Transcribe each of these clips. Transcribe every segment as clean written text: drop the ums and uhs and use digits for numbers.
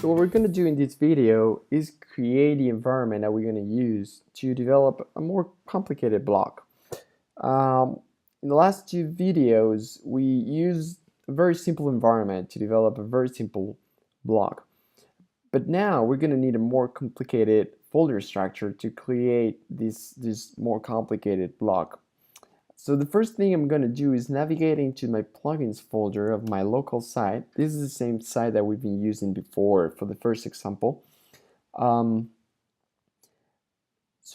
So what we're going to do in this video is create the environment that we're going to use to develop a more complicated block. In the last two videos, we used a very simple environment to develop a very simple block. But now we're going to need a more complicated folder structure to create this more complicated block. So the first thing I'm going to do is navigate into my plugins folder of my local site. This is the same site that we've been using before for the first example. So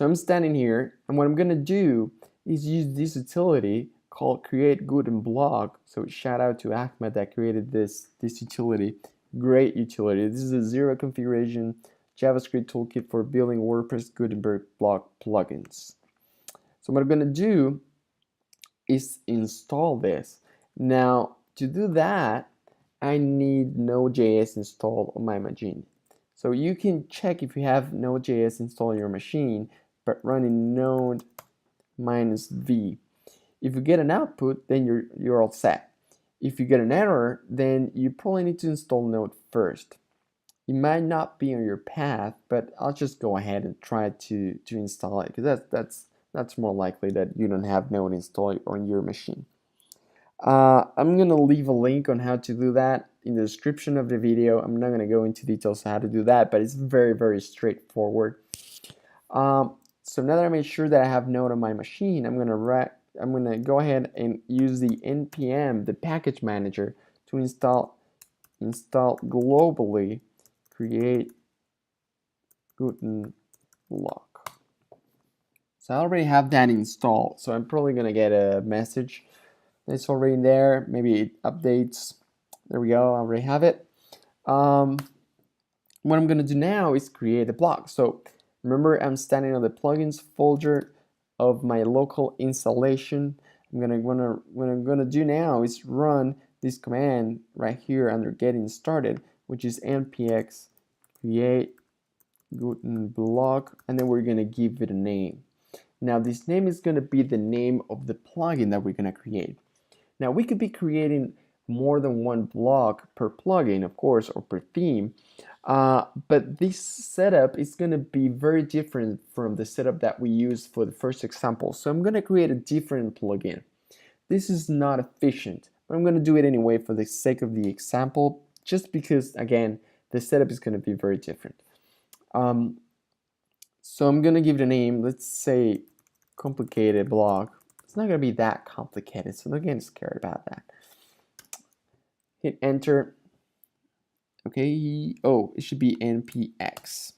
I'm standing here, and what I'm going to do is use this utility called Create Gutenberg Block. So shout out to Ahmed that created this utility. Great utility. This is a zero configuration JavaScript toolkit for building WordPress Gutenberg Block plugins. So what I'm going to do is install this. Now to do that, I need Nodejs installed on my machine. So you can check if you have Nodejs installed on your machine, but running node -v. If you get an output, then you're all set. If you get an error, then you probably need to install Node first. It might not be on your path, but I'll just go ahead and try to install it, because that's more likely that you don't have Node installed on your machine. I'm gonna leave a link on how to do that in the description of the video. I'm not gonna go into details on how to do that, but it's very straightforward. So now that I made sure that I have Node on my machine, I'm gonna go ahead and use the npm, the package manager, to install globally create Gutenberg Block. So I already have that installed, so I'm probably gonna get a message that's already in there. Maybe it updates. There we go, I already have it. What I'm gonna do now is create a block. So remember, I'm standing on the plugins folder of my local installation. What I'm gonna do now is run this command right here under getting started, which is npx create Gutenberg Block, and then we're gonna give it a name. Now this name is going to be the name of the plugin that we're going to create. Now we could be creating more than one block per plugin, of course, or per theme, but this setup is going to be very different from the setup that we used for the first example. So I'm going to create a different plugin. This is not efficient, but I'm going to do it anyway for the sake of the example, just because, again, the setup is going to be very different. So I'm going to give it a name. Let's say complicated block. It's not going to be that complicated, so don't get scared about that. Hit enter. Okay, oh, it should be npx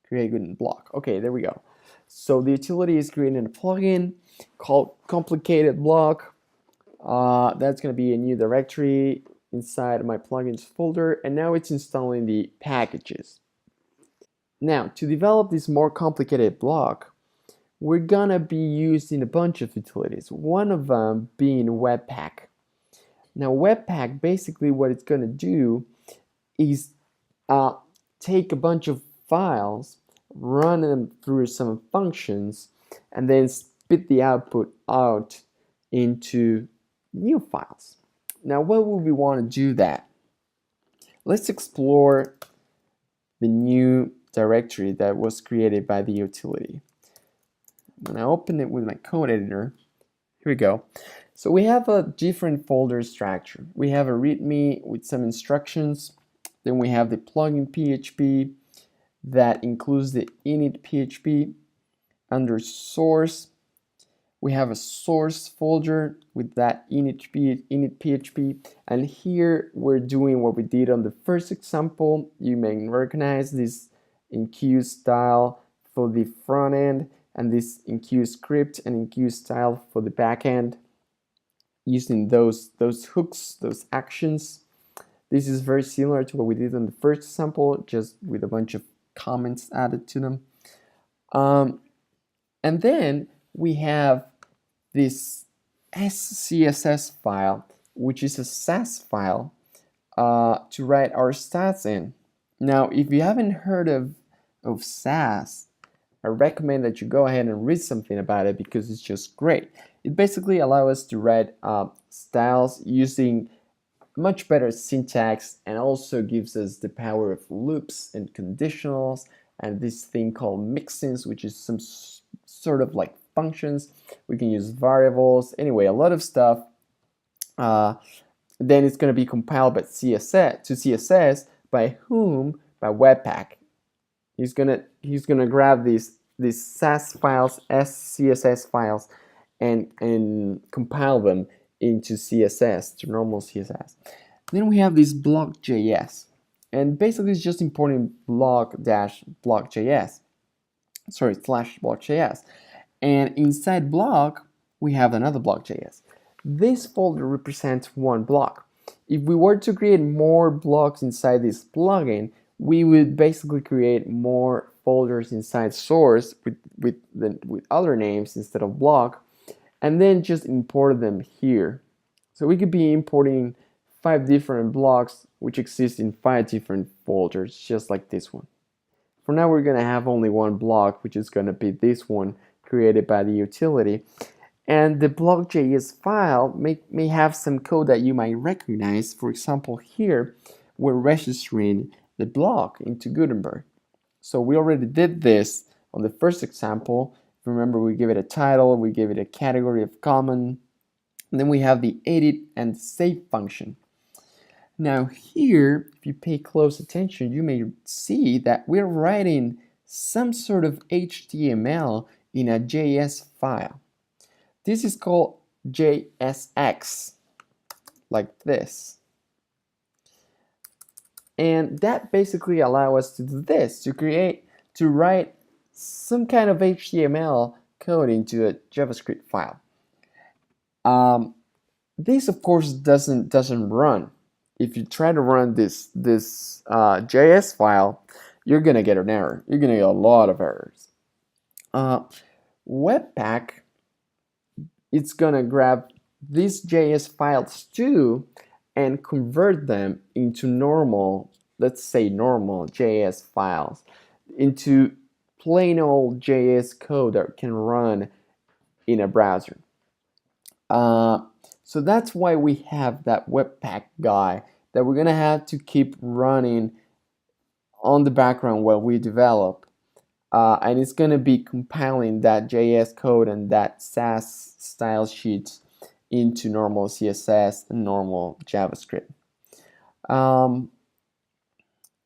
create Gutenberg Block. Okay, there we go. So the utility is creating a plugin called complicated block. That's going to be a new directory inside my plugins folder, and now it's installing the packages. Now, to develop this more complicated block, we're gonna be using a bunch of utilities, one of them being Webpack. Now, Webpack, basically what it's gonna do is take a bunch of files, run them through some functions, and then spit the output out into new files. Now, what would we want to do that? Let's explore the new directory that was created by the utility. When I open it with my code editor, here we go. So we have a different folder structure. We have a README with some instructions. Then we have the plugin PHP that includes the init PHP. Under source, we have a source folder with that init PHP. And here we're doing what we did on the first example. You may recognize this enqueue style for the front end, and this enqueue script and enqueue style for the back end, using those hooks, those actions. This is very similar to what we did on the first example, just with a bunch of comments added to them. And then we have this SCSS file, which is a SAS file to write our stats in. Now, if you haven't heard of SAS, I recommend that you go ahead and read something about it, because it's just great. It basically allows us to write styles using much better syntax, and also gives us the power of loops and conditionals and this thing called mixins, which is some sort of like functions. We can use variables, anyway, a lot of stuff. Then it's going to be compiled by CSS to CSS by whom? By Webpack. He's gonna grab these SAS files, SCSS files, and compile them into CSS, to normal CSS. Then we have this block.js, and basically it's just importing block-block.js, sorry, /block.js, and inside block we have another block.js. This folder represents one block. If we were to create more blocks inside this plugin, we would basically create more folders inside source with other names instead of block, and then just import them here. So we could be importing 5 different blocks which exist in 5 different folders, just like this one. For now, we're going to have only one block, which is going to be this one created by the utility. And the block.js file may have some code that you might recognize. For example, here we're registering the block into Gutenberg. So we already did this on the first example. Remember, we give it a title, we give it a category of common, and then we have the edit and save function. Now here, if you pay close attention, you may see that we're writing some sort of HTML in a JS file. This is called JSX, like this. And that basically allows us to do this, to write some kind of HTML code into a JavaScript file. This of course doesn't run. If you try to run this JS file, you're gonna get an error. You're gonna get a lot of errors. Webpack, it's gonna grab these JS files too and convert them into normal, let's say normal JS files, into plain old JS code that can run in a browser. So that's why we have that Webpack guy that we're gonna have to keep running on the background while we develop, and it's gonna be compiling that JS code and that SAS style sheets into normal CSS and normal JavaScript. And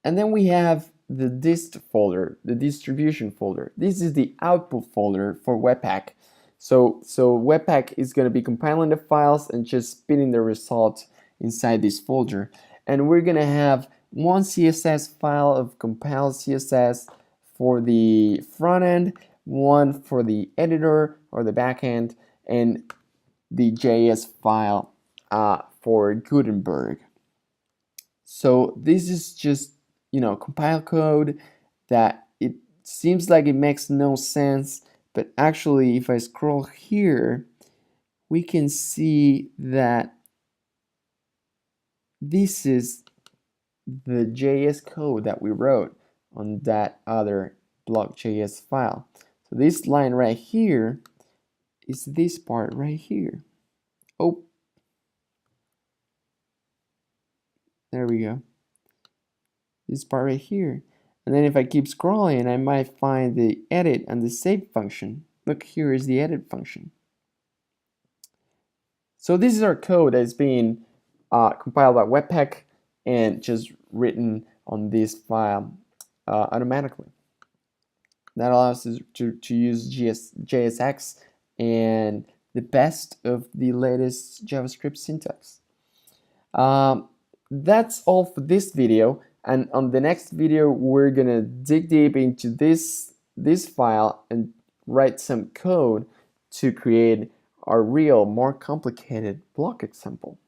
then we have the dist folder, the distribution folder. This is the output folder for Webpack. So Webpack is going to be compiling the files and just spinning the result inside this folder. And we're going to have one CSS file of compiled CSS for the front end, one for the editor or the back end, and the JS file for Gutenberg. So this is just, compile code that it seems like it makes no sense, but actually if I scroll here, we can see that this is the JS code that we wrote on that other block.js file. So this line right here is this part right here. Oh, there we go. This part right here. And then if I keep scrolling, I might find the edit and the save function. Look, here is the edit function. So this is our code that is being compiled by Webpack and just written on this file automatically. That allows us to use JSX and the best of the latest JavaScript syntax. That's all for this video, and on the next video we're gonna dig deep into this file and write some code to create a real, more complicated block example.